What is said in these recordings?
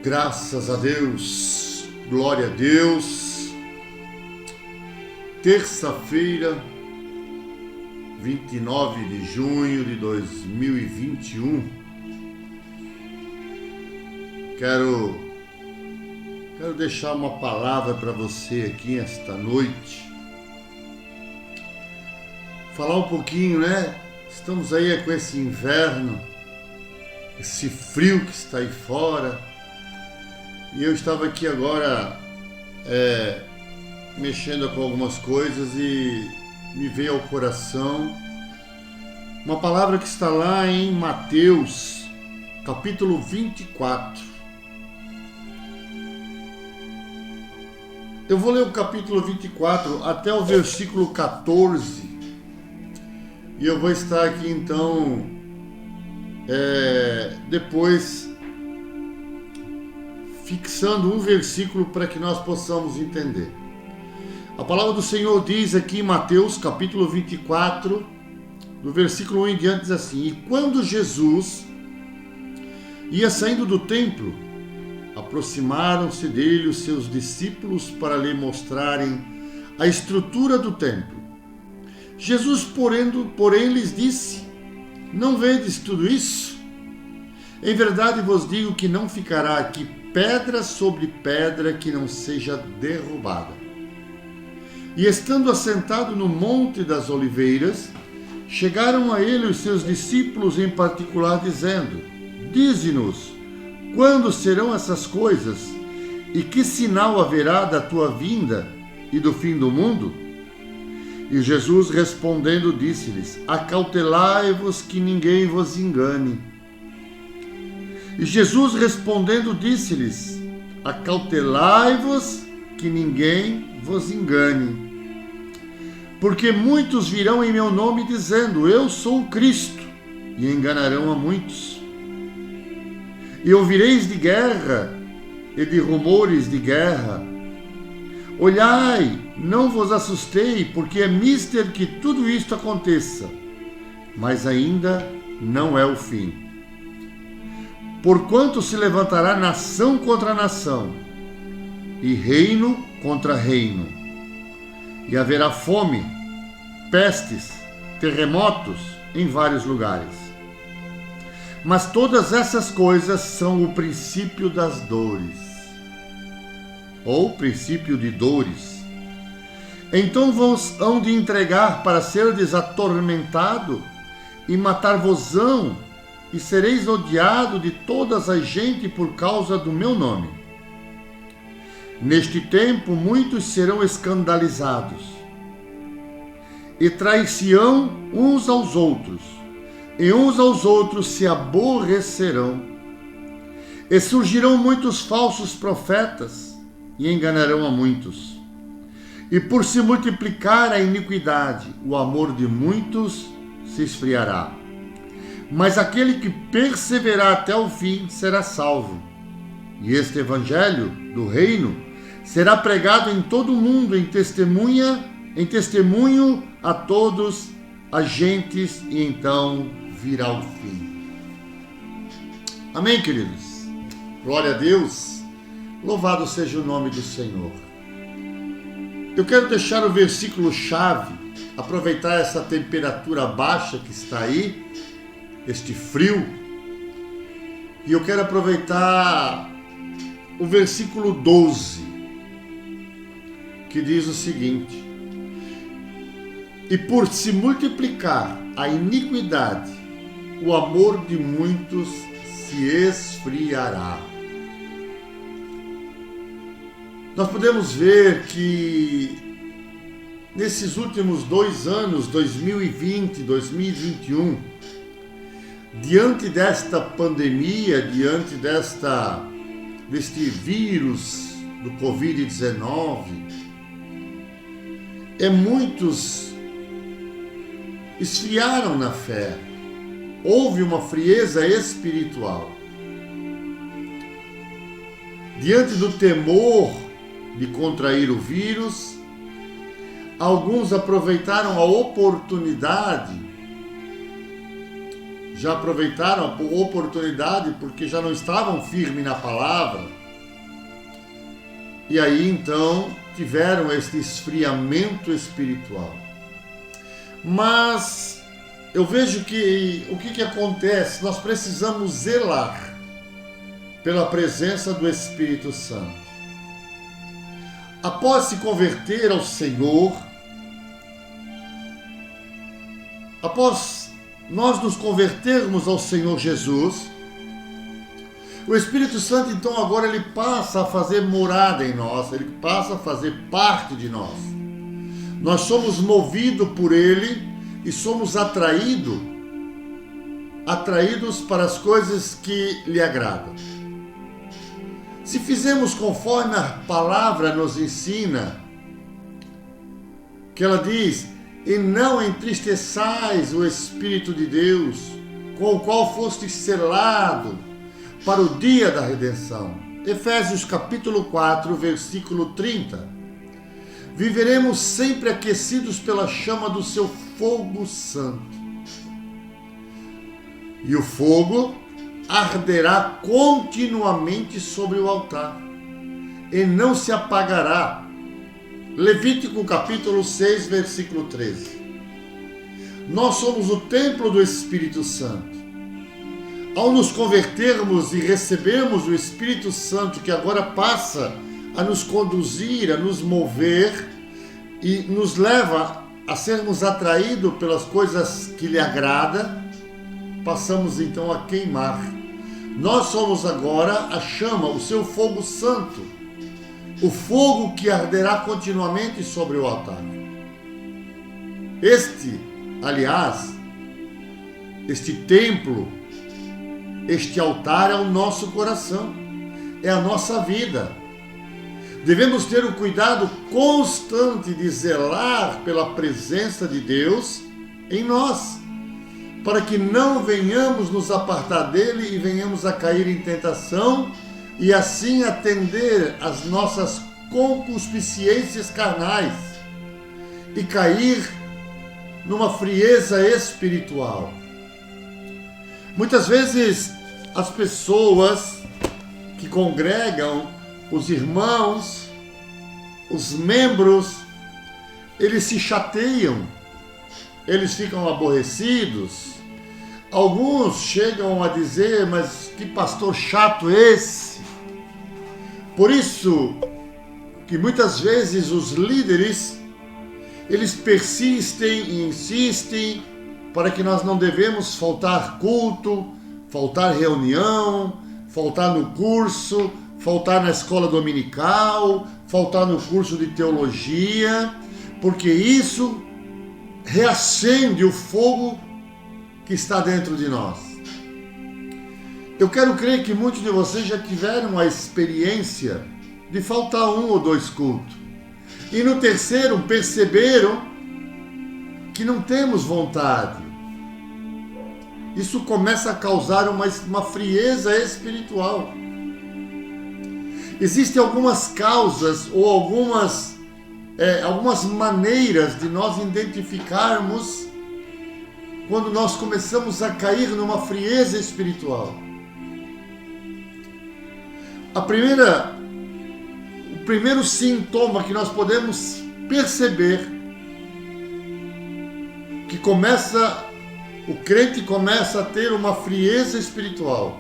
Graças a Deus, glória a Deus. Terça-feira, 29 de junho de 2021. Quero deixar uma palavra para você aqui esta noite. Falar um pouquinho, Estamos aí com esse inverno, esse frio que está aí fora. E eu estava aqui agora mexendo com algumas coisas e me veio ao coração uma palavra que está lá em Mateus, capítulo 24. Eu vou ler o capítulo 24 até o versículo 14. E eu vou estar aqui então depois fixando um versículo para que nós possamos entender. A palavra do Senhor diz aqui em Mateus capítulo 24, do versículo 1 em diante, diz assim: E quando Jesus ia saindo do templo, aproximaram-se dele os seus discípulos para lhe mostrarem a estrutura do templo. Jesus, porém, lhes disse: Não vedes tudo isso? Em verdade vos digo que não ficará aqui pedra sobre pedra que não seja derrubada. E estando assentado no Monte das Oliveiras, chegaram a ele os seus discípulos em particular, dizendo: Dize-nos, quando serão essas coisas? E que sinal haverá da tua vinda e do fim do mundo? E Jesus respondendo disse-lhes: Acautelai-vos que ninguém vos engane. E Jesus respondendo disse-lhes: Acautelai-vos que ninguém vos engane. Porque muitos virão em meu nome dizendo: Eu sou o Cristo, e enganarão a muitos. E ouvireis de guerra e de rumores de guerra. Olhai, não vos assustei, porque é mister que tudo isto aconteça, mas ainda não é o fim. Porquanto se levantará nação contra nação, e reino contra reino, e haverá fome, pestes, terremotos em vários lugares. Mas todas essas coisas são o princípio das dores, ou princípio de dores. Então vos hão de entregar para serdes atormentado, e matar-vos-ão, e sereis odiado de todas as gentes por causa do meu nome. Neste tempo muitos serão escandalizados, e trair-se-ão uns aos outros, e uns aos outros se aborrecerão. E surgirão muitos falsos profetas, e enganarão a muitos. E por se multiplicar a iniquidade, o amor de muitos se esfriará. Mas aquele que perseverar até o fim será salvo. E este evangelho do reino será pregado em todo o mundo em testemunho a todos as gentes, e então virá o fim. Amém, queridos? Glória a Deus. Louvado seja o nome do Senhor. Eu quero deixar o versículo chave, aproveitar essa temperatura baixa que está aí, este frio, e eu quero aproveitar o versículo 12, que diz o seguinte: E por se multiplicar a iniquidade, o amor de muitos se esfriará. Nós podemos ver que nesses últimos 2 anos, 2020 e 2021, diante desta pandemia, diante deste vírus do Covid-19, muitos esfriaram na fé. Houve uma frieza espiritual. Diante do temor de contrair o vírus, alguns aproveitaram a oportunidade já aproveitaram a oportunidade porque já não estavam firmes na palavra. E aí então tiveram este esfriamento espiritual. Mas eu vejo que o que acontece? Nós precisamos zelar pela presença do Espírito Santo. Após se converter ao Senhor, após nós nos convertermos ao Senhor Jesus, o Espírito Santo então agora ele passa a fazer morada em nós, ele passa a fazer parte de nós. Nós somos movidos por ele e somos atraídos para as coisas que lhe agradam. Se fizermos conforme a palavra nos ensina, que ela diz: e não entristeçais o Espírito de Deus, com o qual fostes selado para o dia da redenção. Efésios capítulo 4, versículo 30. Viveremos sempre aquecidos pela chama do seu fogo santo. E o fogo arderá continuamente sobre o altar, e não se apagará. Levítico capítulo 6, versículo 13. Nós somos o templo do Espírito Santo. Ao nos convertermos e recebermos o Espírito Santo, que agora passa a nos conduzir, a nos mover e nos leva a sermos atraídos pelas coisas que lhe agrada, passamos então a queimar. Nós somos agora a chama, o seu fogo santo, o fogo que arderá continuamente sobre o altar. Este templo, este altar é o nosso coração, é a nossa vida. Devemos ter o cuidado constante de zelar pela presença de Deus em nós, para que não venhamos nos apartar dele e venhamos a cair em tentação e assim atender às nossas concupiscências carnais e cair numa frieza espiritual. Muitas vezes as pessoas que congregam, os irmãos, os membros, eles se chateiam, eles ficam aborrecidos. Alguns chegam a dizer: mas que pastor chato esse? Por isso que muitas vezes os líderes, eles persistem e insistem para que nós não devemos faltar culto, faltar reunião, faltar no curso, faltar na escola dominical, faltar no curso de teologia, porque isso reacende o fogo que está dentro de nós. Eu quero crer que muitos de vocês já tiveram a experiência de faltar 1 ou 2 cultos. E no terceiro perceberam que não temos vontade. Isso começa a causar uma frieza espiritual. Existem algumas causas ou algumas maneiras de nós identificarmos quando nós começamos a cair numa frieza espiritual. O primeiro sintoma que nós podemos perceber que o crente começa a ter uma frieza espiritual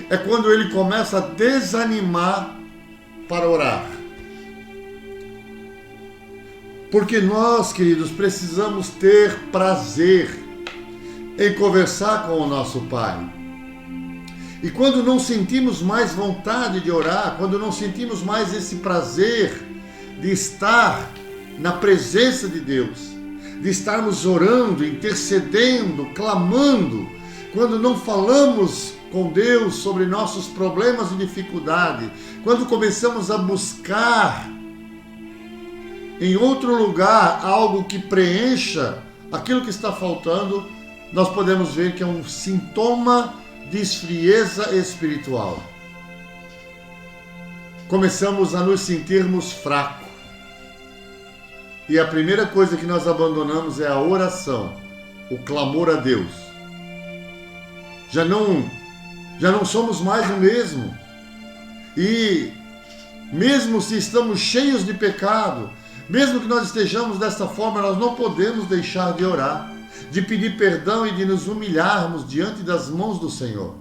é quando ele começa a desanimar para orar. Porque nós, queridos, precisamos ter prazer em conversar com o nosso Pai. E quando não sentimos mais vontade de orar, quando não sentimos mais esse prazer de estar na presença de Deus, de estarmos orando, intercedendo, clamando, quando não falamos com Deus sobre nossos problemas e dificuldades, quando começamos a buscar em outro lugar algo que preencha aquilo que está faltando, nós podemos ver que é um sintoma de frieza espiritual. Começamos a nos sentirmos fracos. E a primeira coisa que nós abandonamos é a oração, o clamor a Deus. já não somos mais o mesmo. E mesmo se estamos cheios de pecado, mesmo que nós estejamos dessa forma, nós não podemos deixar de orar, de pedir perdão e de nos humilharmos diante das mãos do Senhor.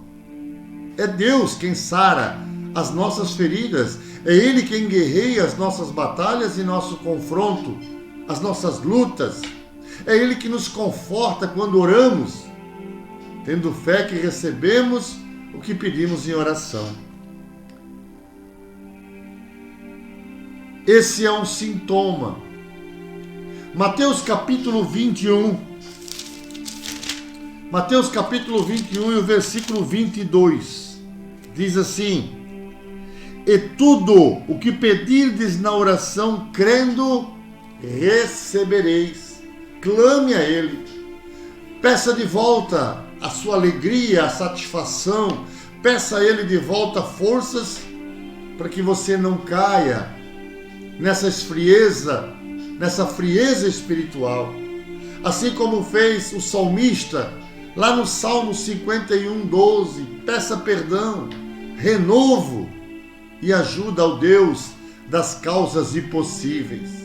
É Deus quem sara as nossas feridas, é Ele quem guerreia as nossas batalhas e nosso confronto, as nossas lutas. É Ele que nos conforta quando oramos, tendo fé que recebemos o que pedimos em oração. Esse é um sintoma. Mateus capítulo 21. Mateus capítulo 21 e o versículo 22. Diz assim: e tudo o que pedirdes na oração, crendo, recebereis. Clame a Ele. Peça de volta a sua alegria, a satisfação. Peça a Ele de volta forças para que você não caia nessa frieza espiritual. Assim como fez o salmista lá no Salmo 51:12. Peça perdão, renovo e ajuda ao Deus das causas impossíveis.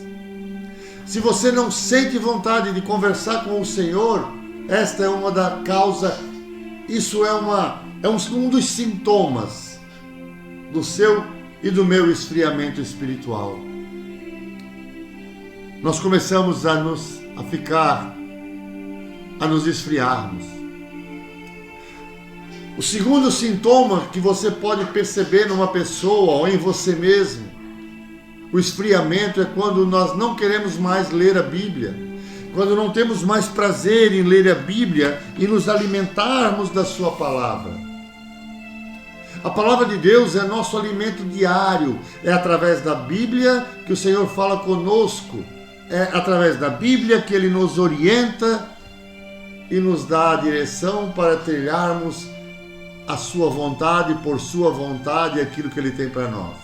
Se você não sente vontade de conversar com o Senhor, esta é uma da causa, isso é um dos sintomas do seu e do meu esfriamento espiritual. Nós começamos a nos esfriarmos. O segundo sintoma que você pode perceber numa pessoa ou em você mesmo, o esfriamento, é quando nós não queremos mais ler a Bíblia, quando não temos mais prazer em ler a Bíblia e nos alimentarmos da sua palavra. A palavra de Deus é nosso alimento diário, é através da Bíblia que o Senhor fala conosco, é através da Bíblia que Ele nos orienta e nos dá a direção para trilharmos a sua vontade, por sua vontade, aquilo que Ele tem para nós.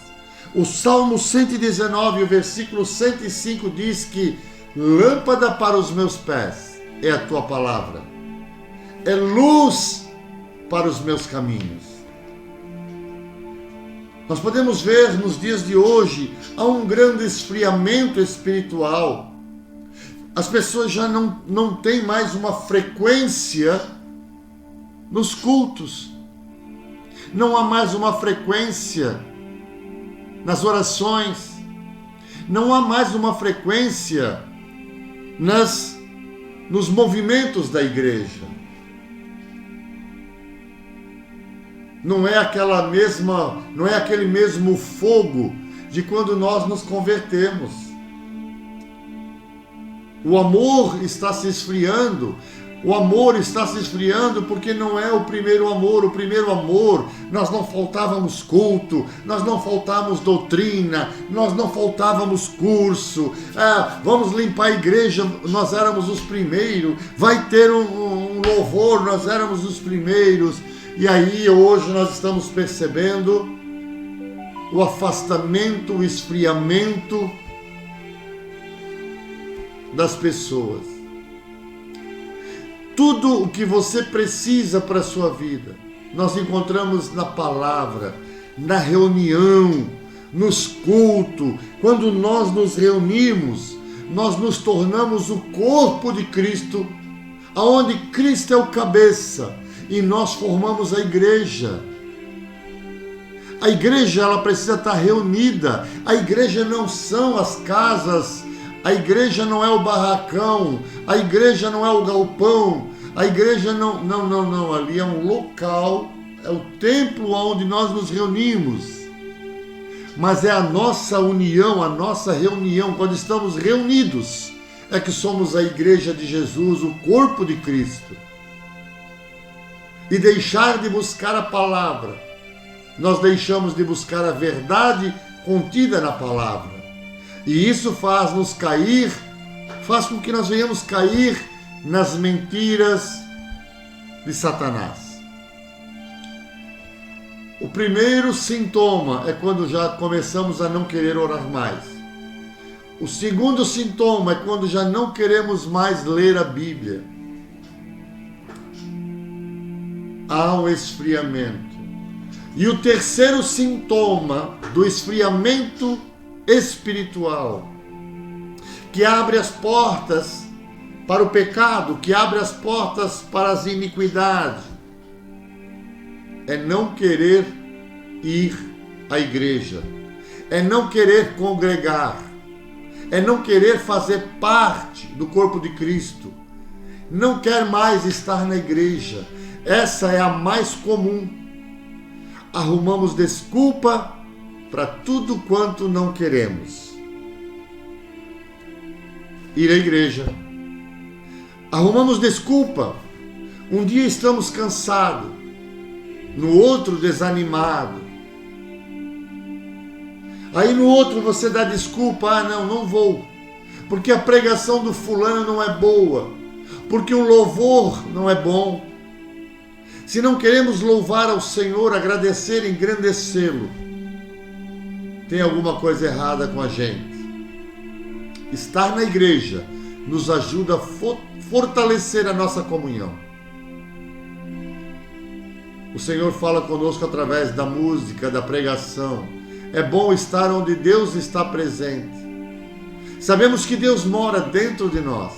O Salmo 119, o versículo 105 diz que lâmpada para os meus pés é a tua palavra, é luz para os meus caminhos. Nós podemos ver nos dias de hoje, há um grande esfriamento espiritual. As pessoas já não têm mais uma frequência nos cultos. Não há mais uma frequência nas orações. Não há mais uma frequência nos movimentos da igreja. Não é aquele mesmo fogo de quando nós nos convertemos. O amor está se esfriando. O amor está se esfriando porque não é o primeiro amor. O primeiro amor, nós não faltávamos culto, nós não faltávamos doutrina, nós não faltávamos curso. Vamos limpar a igreja, nós éramos os primeiros. Vai ter um louvor, nós éramos os primeiros. E aí hoje nós estamos percebendo o afastamento, o esfriamento das pessoas. Tudo o que você precisa para a sua vida, nós encontramos na palavra, na reunião, nos cultos. Quando nós nos reunimos, nós nos tornamos o corpo de Cristo, aonde Cristo é o cabeça, e nós formamos a igreja. A igreja, ela precisa estar reunida. A igreja não são as casas, a igreja não é o barracão, a igreja não é o galpão, a igreja não, ali é um local, é o templo onde nós nos reunimos. Mas é a nossa união, a nossa reunião, quando estamos reunidos, é que somos a igreja de Jesus, o corpo de Cristo. E deixar de buscar a palavra, nós deixamos de buscar a verdade contida na palavra. E isso faz com que nós venhamos cair nas mentiras de Satanás. O primeiro sintoma é quando já começamos a não querer orar mais. O segundo sintoma é quando já não queremos mais ler a Bíblia. há um esfriamento. E o terceiro sintoma do esfriamento espiritual, que abre as portas para o pecado, que abre as portas para as iniquidades, é não querer ir à igreja, é não querer congregar, é não querer fazer parte do corpo de Cristo, não quer mais estar na igreja. Essa é a mais comum. Arrumamos desculpa para tudo quanto não queremos ir à igreja. Arrumamos desculpa. Um dia estamos cansados, no outro desanimado. Aí no outro você dá desculpa, não vou, porque a pregação do fulano não é boa, porque o louvor não é bom. Se não queremos louvar ao Senhor, agradecer e engrandecê-lo, tem alguma coisa errada com a gente. Estar na igreja nos ajuda a fortalecer a nossa comunhão. O Senhor fala conosco através da música, da pregação. É bom estar onde Deus está presente. Sabemos que Deus mora dentro de nós.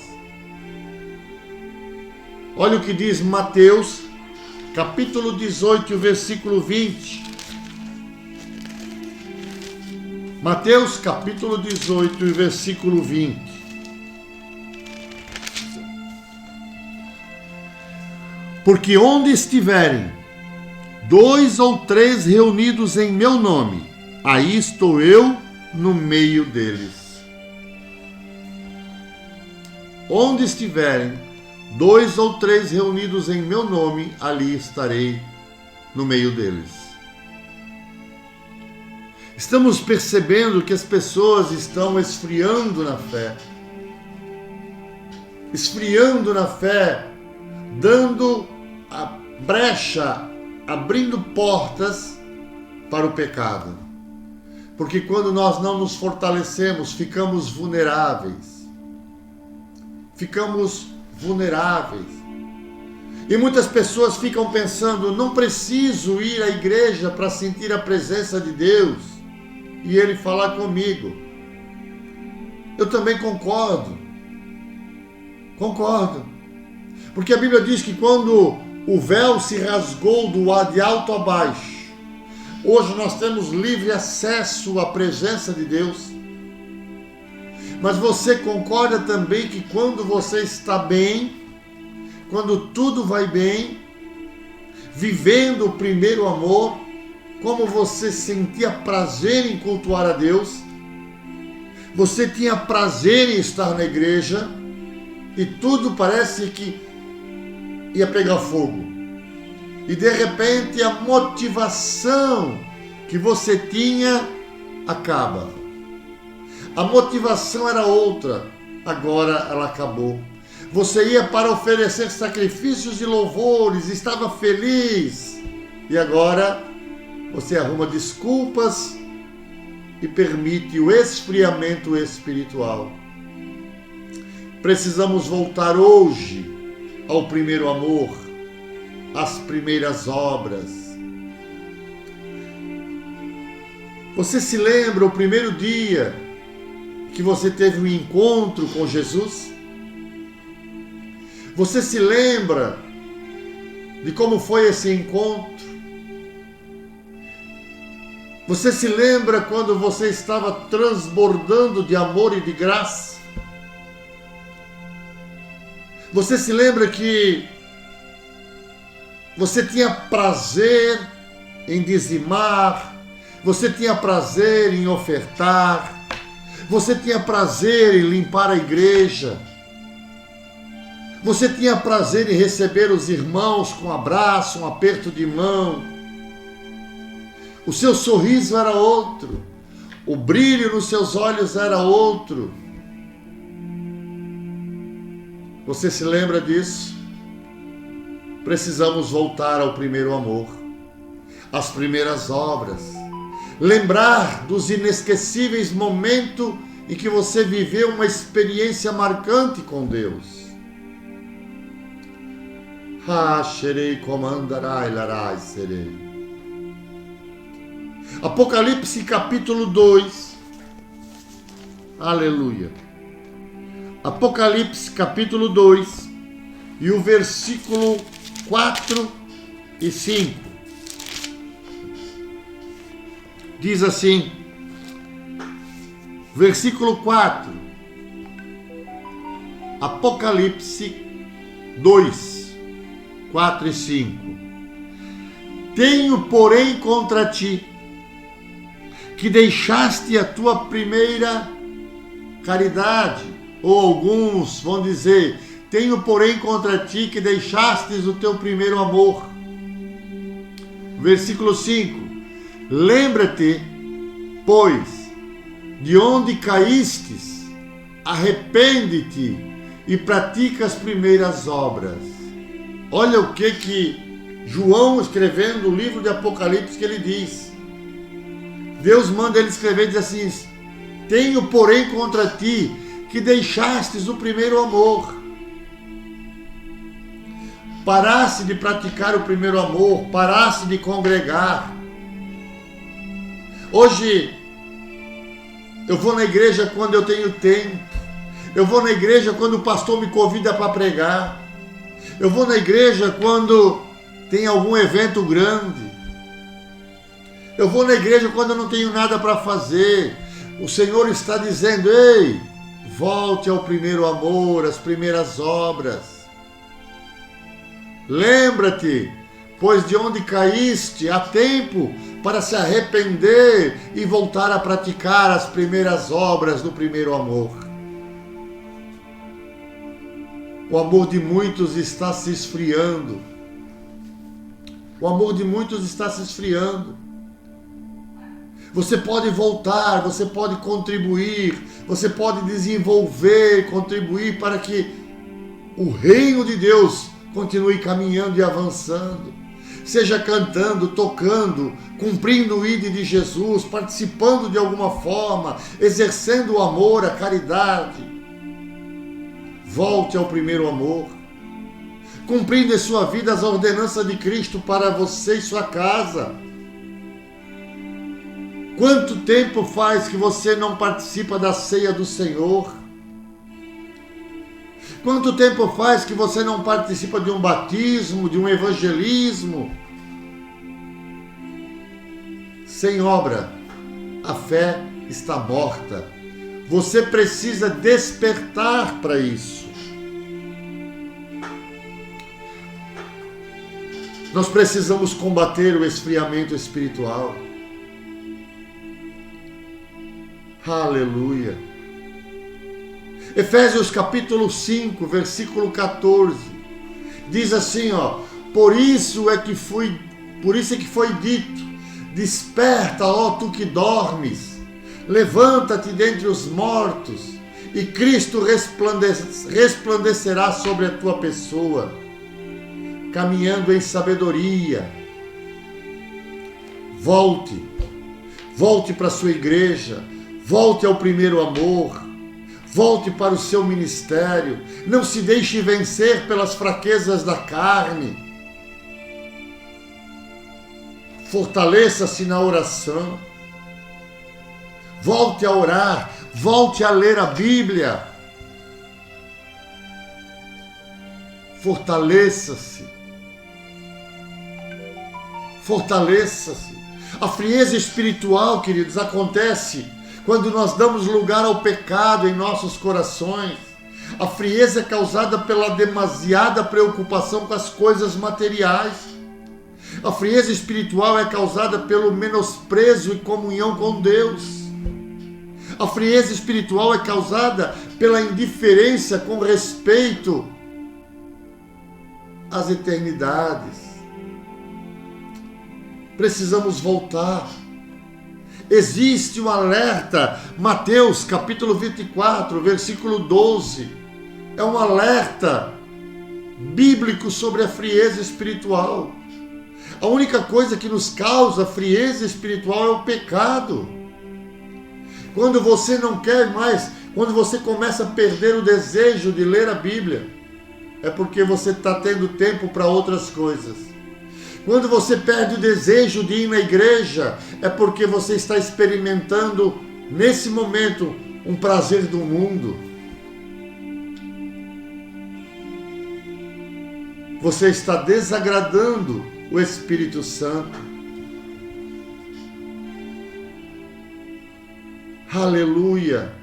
Olha o que diz Mateus, capítulo 18, versículo 20. Mateus, capítulo 18, versículo 20. Porque onde estiverem 2 ou 3 reunidos em meu nome, aí estou eu no meio deles. Onde estiverem 2 ou 3 reunidos em meu nome, ali estarei no meio deles. Estamos percebendo que as pessoas estão esfriando na fé. Esfriando na fé, dando a brecha, abrindo portas para o pecado. Porque quando nós não nos fortalecemos, ficamos vulneráveis. Ficamos vulneráveis. E muitas pessoas ficam pensando, não preciso ir à igreja para sentir a presença de Deus e Ele falar comigo. Eu também concordo. Porque a Bíblia diz que quando o véu se rasgou de alto a baixo, hoje nós temos livre acesso à presença de Deus. Mas você concorda também que quando você está bem, quando tudo vai bem, vivendo o primeiro amor, como você sentia prazer em cultuar a Deus, você tinha prazer em estar na igreja e tudo parece que ia pegar fogo. E de repente a motivação que você tinha acaba. A motivação era outra, agora ela acabou. Você ia para oferecer sacrifícios e louvores, estava feliz. E agora você arruma desculpas e permite o esfriamento espiritual. Precisamos voltar hoje ao primeiro amor, às primeiras obras. Você se lembra o primeiro dia que você teve um encontro com Jesus? Você se lembra de como foi esse encontro? Você se lembra quando você estava transbordando de amor e de graça? Você se lembra que você tinha prazer em dizimar, você tinha prazer em ofertar, você tinha prazer em limpar a igreja, você tinha prazer em receber os irmãos com um abraço, um aperto de mão. O seu sorriso era outro, o brilho nos seus olhos era outro. Você se lembra disso? Precisamos voltar ao primeiro amor, às primeiras obras. Lembrar dos inesquecíveis momentos em que você viveu uma experiência marcante com Deus. Xerei comandarai larai serei. Apocalipse capítulo 2. Aleluia. Apocalipse capítulo 2 e o versículo 4 e 5. Diz assim, versículo 4, Apocalipse 2, 4 e 5. Tenho, porém, contra ti, que deixaste a tua primeira caridade, ou alguns vão dizer, tenho, porém, contra ti, que deixastes o teu primeiro amor. Versículo 5. Lembra-te, pois, de onde caístes, arrepende-te e pratica as primeiras obras. Olha o que João, escrevendo o livro de Apocalipse, que ele diz. Deus manda ele escrever, diz assim, tenho, porém, contra ti, que deixastes o primeiro amor. Paraste de praticar o primeiro amor, paraste de congregar. Hoje, eu vou na igreja quando eu tenho tempo. Eu vou na igreja quando o pastor me convida para pregar. Eu vou na igreja quando tem algum evento grande. Eu vou na igreja quando eu não tenho nada para fazer. O Senhor está dizendo, ei, volte ao primeiro amor, às primeiras obras. Lembra-te, pois de onde caíste, há tempo para se arrepender e voltar a praticar as primeiras obras do primeiro amor. O amor de muitos está se esfriando. O amor de muitos está se esfriando. Você pode voltar, você pode contribuir, você pode desenvolver, contribuir para que o reino de Deus continue caminhando e avançando. Seja cantando, tocando, cumprindo o ID de Jesus, participando de alguma forma, exercendo o amor, a caridade. Volte ao primeiro amor, cumprindo em sua vida as ordenanças de Cristo para você e sua casa. Quanto tempo faz que você não participa da ceia do Senhor? Quanto tempo faz que você não participa de um batismo, de um evangelismo? Sem obra, a fé está morta. Você precisa despertar para isso. Nós precisamos combater o esfriamento espiritual. Aleluia. Efésios capítulo 5, versículo 14. Diz assim, por isso é que foi dito, desperta, ó tu que dormes, levanta-te dentre os mortos, e Cristo resplandecerá sobre a tua pessoa, caminhando em sabedoria. Volte para a sua igreja, volte ao primeiro amor, volte para o seu ministério, não se deixe vencer pelas fraquezas da carne. Fortaleça-se na oração, volte a orar, volte a ler a Bíblia. Fortaleça-se. A frieza espiritual, queridos, acontece quando nós damos lugar ao pecado em nossos corações. A frieza é causada pela demasiada preocupação com as coisas materiais. A frieza espiritual é causada pelo menosprezo e comunhão com Deus. A frieza espiritual é causada pela indiferença com respeito às eternidades. Precisamos voltar. Existe um alerta, Mateus capítulo 24, versículo 12. É um alerta bíblico sobre a frieza espiritual. A única coisa que nos causa frieza espiritual é o pecado. Quando você não quer mais, quando você começa a perder o desejo de ler a Bíblia, é porque você está tendo tempo para outras coisas. Quando você perde o desejo de ir na igreja, é porque você está experimentando, nesse momento, um prazer do mundo. Você está desagradando o Espírito Santo. Aleluia.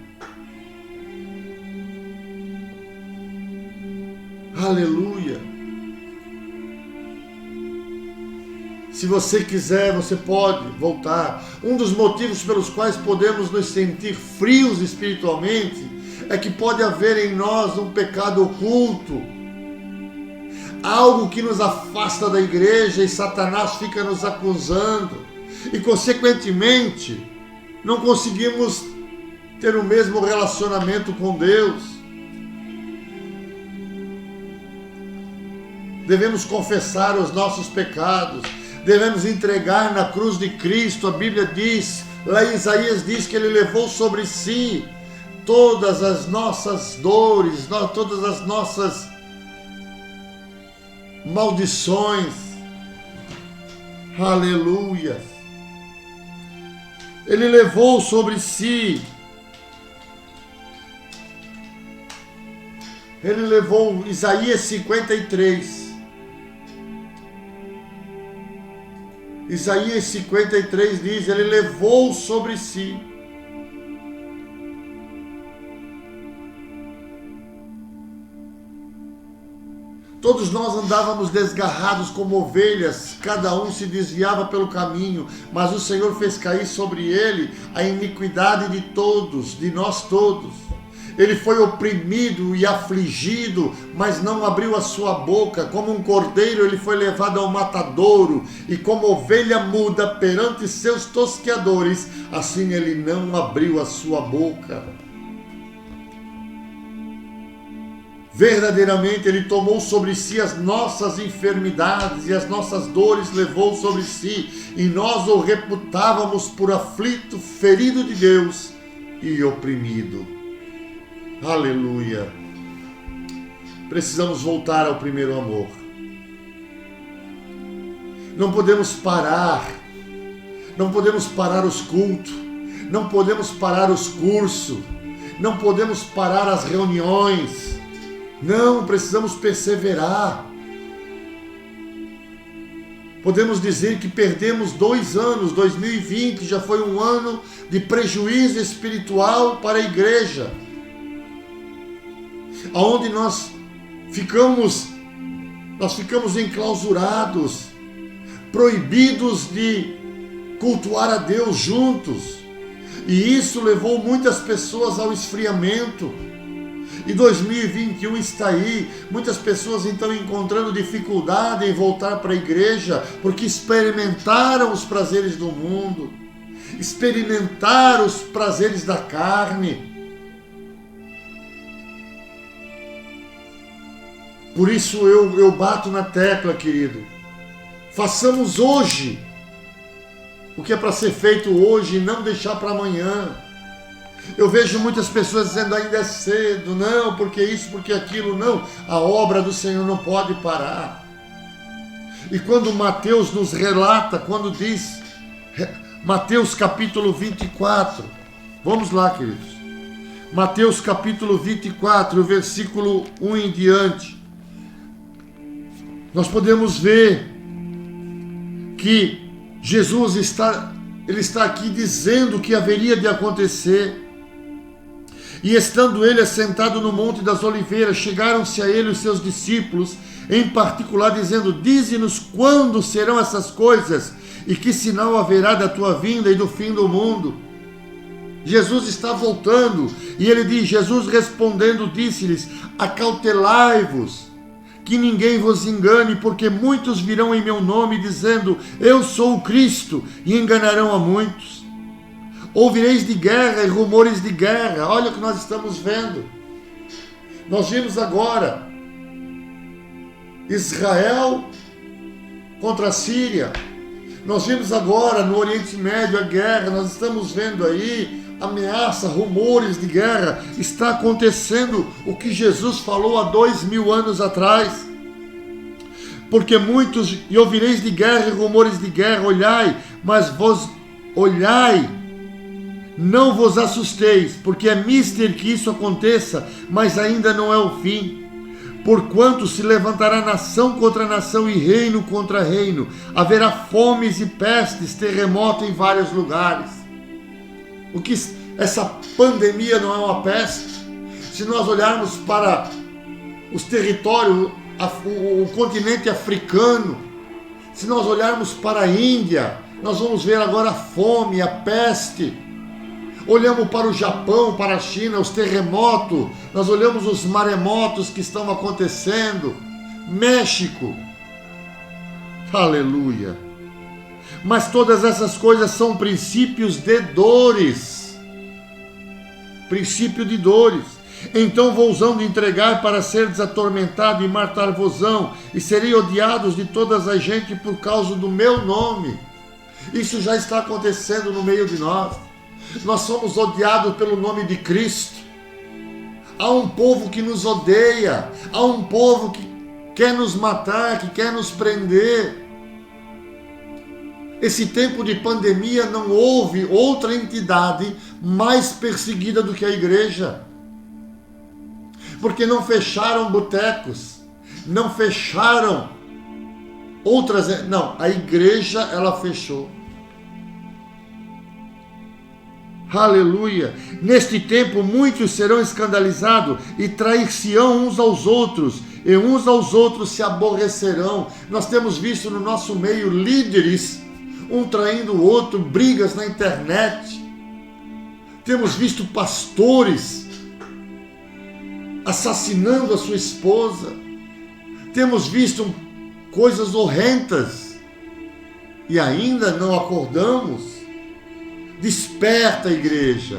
Aleluia. Se você quiser, você pode voltar. Um dos motivos pelos quais podemos nos sentir frios espiritualmente é que pode haver em nós um pecado oculto, algo que nos afasta da igreja e Satanás fica nos acusando e, consequentemente, não conseguimos ter o mesmo relacionamento com Deus. Devemos confessar os nossos pecados, devemos entregar na cruz de Cristo. A Bíblia diz, lá em Isaías diz que Ele levou sobre si todas as nossas dores, todas as nossas maldições. Aleluia. Ele levou sobre si. Ele levou, Isaías 53. Isaías 53 diz, Ele levou sobre si. Todos nós andávamos desgarrados como ovelhas, cada um se desviava pelo caminho, mas o Senhor fez cair sobre ele a iniquidade de todos, de nós todos. Ele foi oprimido e afligido, mas não abriu a sua boca. Como um cordeiro, ele foi levado ao matadouro, e como ovelha muda perante seus tosqueadores, assim ele não abriu a sua boca. Verdadeiramente ele tomou sobre si as nossas enfermidades e as nossas dores levou sobre si, e nós o reputávamos por aflito, ferido de Deus e oprimido. Aleluia. Precisamos voltar ao primeiro amor. Não podemos parar. Não podemos parar os cultos. Não podemos parar os cursos. Não podemos parar as reuniões. Não, precisamos perseverar. Podemos dizer que perdemos 2 anos, 2020 já foi um ano de prejuízo espiritual para a igreja, onde nós ficamos enclausurados, proibidos de cultuar a Deus juntos, e isso levou muitas pessoas ao esfriamento. E 2021 está aí, muitas pessoas estão encontrando dificuldade em voltar para a igreja, porque experimentaram os prazeres do mundo, experimentaram os prazeres da carne. Por isso eu bato na tecla, querido. Façamos hoje o que é para ser feito hoje e não deixar para amanhã. Eu vejo muitas pessoas dizendo ainda é cedo, não, porque isso, porque aquilo, não. A obra do Senhor não pode parar. E quando Mateus nos relata, quando diz, Mateus capítulo 24, vamos lá, queridos. Mateus capítulo 24, versículo 1 em diante. Nós podemos ver que Jesus está aqui dizendo o que haveria de acontecer. E estando ele assentado no Monte das Oliveiras, chegaram-se a ele os seus discípulos, em particular dizendo, dize-nos quando serão essas coisas, e que sinal haverá da tua vinda e do fim do mundo. Jesus está voltando, e ele diz, Jesus respondendo disse-lhes, acautelai-vos, que ninguém vos engane, porque muitos virão em meu nome dizendo, eu sou o Cristo, e enganarão a muitos. Ouvireis de guerra e rumores de guerra. Olha o que nós estamos vendo. Nós vimos agora Israel contra a Síria. Nós vimos agora no Oriente Médio a guerra. Nós estamos vendo aí ameaça, rumores de guerra. Está acontecendo o que Jesus falou há 2000 anos atrás. Porque muitos, e ouvireis de guerra e rumores de guerra, olhai, mas vos olhai, não vos assusteis, porque é mister que isso aconteça, mas ainda não é o fim. Porquanto se levantará nação contra nação e reino contra reino, haverá fomes e pestes, terremoto em vários lugares. O que essa pandemia não é uma peste? Se nós olharmos para os territórios, o continente africano, se nós olharmos para a Índia, nós vamos ver agora a fome, a peste. Olhamos para o Japão, para a China, os terremotos, nós olhamos os maremotos que estão acontecendo, México, aleluia. Mas todas essas coisas são princípios de dores, princípio de dores. Então vos-ão de entregar para seres atormentado e matar-vos-ão, e serei odiados de todas as gente por causa do meu nome. Isso já está acontecendo no meio de nós. Nós somos odiados pelo nome de Cristo. Há um povo que nos odeia, há um povo que quer nos matar, que quer nos prender. Esse tempo de pandemia não houve outra entidade mais perseguida do que a igreja. Porque não fecharam botecos, não fecharam outras... Não, a igreja ela fechou. Aleluia! Neste tempo muitos serão escandalizados e trair-se-ão uns aos outros, e uns aos outros se aborrecerão. Nós temos visto no nosso meio líderes, um traindo o outro, brigas na internet. Temos visto pastores assassinando a sua esposa. Temos visto coisas horrendas e ainda não acordamos. Desperta, igreja,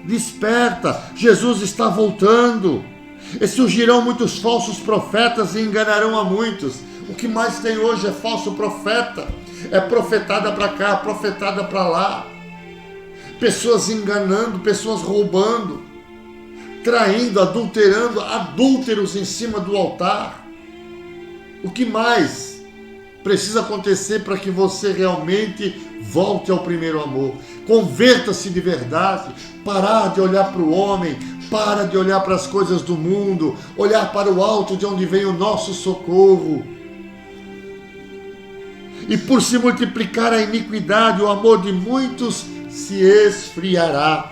desperta, Jesus está voltando, e surgirão muitos falsos profetas e enganarão a muitos. O que mais tem hoje é falso profeta, é profetada para cá, profetada para lá, pessoas enganando, pessoas roubando, traindo, adulterando, adúlteros em cima do altar. O que mais precisa acontecer para que você realmente volte ao primeiro amor? Converta-se de verdade, parar de olhar para o homem, para de olhar para as coisas do mundo, olhar para o alto de onde vem o nosso socorro. E por se multiplicar a iniquidade, o amor de muitos se esfriará.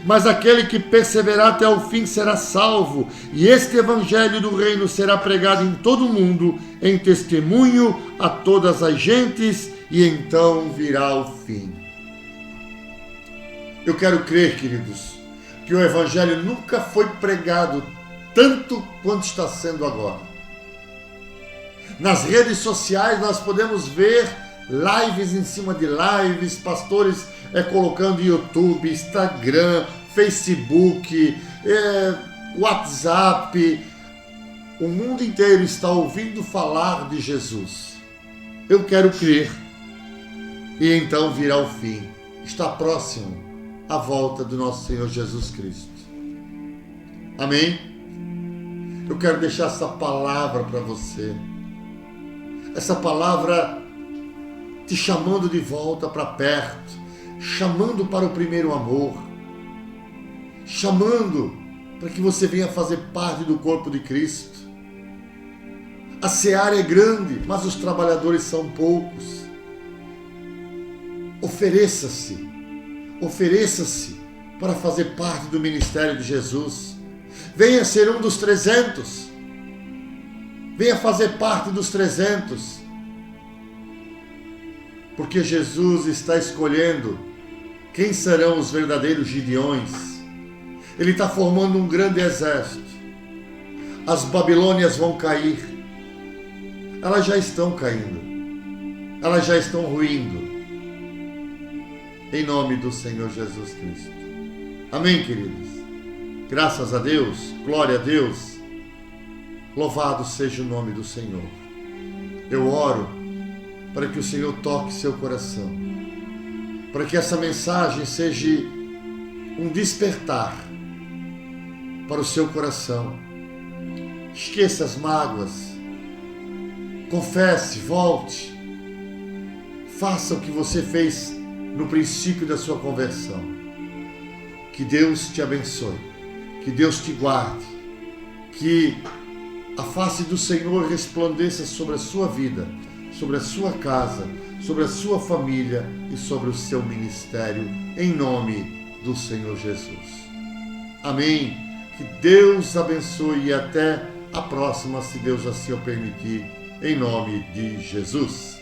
Mas aquele que perseverar até o fim será salvo, e este evangelho do reino será pregado em todo o mundo, em testemunho a todas as gentes, e então virá o fim. Eu quero crer, queridos, que o evangelho nunca foi pregado tanto quanto está sendo agora. Nas redes sociais nós podemos ver lives em cima de lives, pastores colocando YouTube, Instagram, Facebook, WhatsApp. O mundo inteiro está ouvindo falar de Jesus. Eu quero crer. E então virá o fim. Está próximo a volta do nosso Senhor Jesus Cristo. Amém? Eu quero deixar essa palavra para você. Essa palavra te chamando de volta para perto, chamando para o primeiro amor, chamando para que você venha fazer parte do corpo de Cristo. A seara é grande, mas os trabalhadores são poucos. Ofereça-se para fazer parte do ministério de Jesus. Venha ser um dos 300. Venha fazer parte dos 300. Porque Jesus está escolhendo quem serão os verdadeiros Gideões. Ele está formando um grande exército. As Babilônias vão cair. Elas já estão caindo. Elas já estão ruindo. Em nome do Senhor Jesus Cristo. Amém, queridos? Graças a Deus, glória a Deus. Louvado seja o nome do Senhor. Eu oro para que o Senhor toque seu coração, para que essa mensagem seja um despertar para o seu coração. Esqueça as mágoas, confesse, volte, faça o que você fez no princípio da sua conversão. Que Deus te abençoe, que Deus te guarde, que a face do Senhor resplandeça sobre a sua vida, sobre a sua casa, sobre a sua família e sobre o seu ministério, em nome do Senhor Jesus. Amém. Que Deus abençoe e até a próxima, se Deus assim o permitir, em nome de Jesus.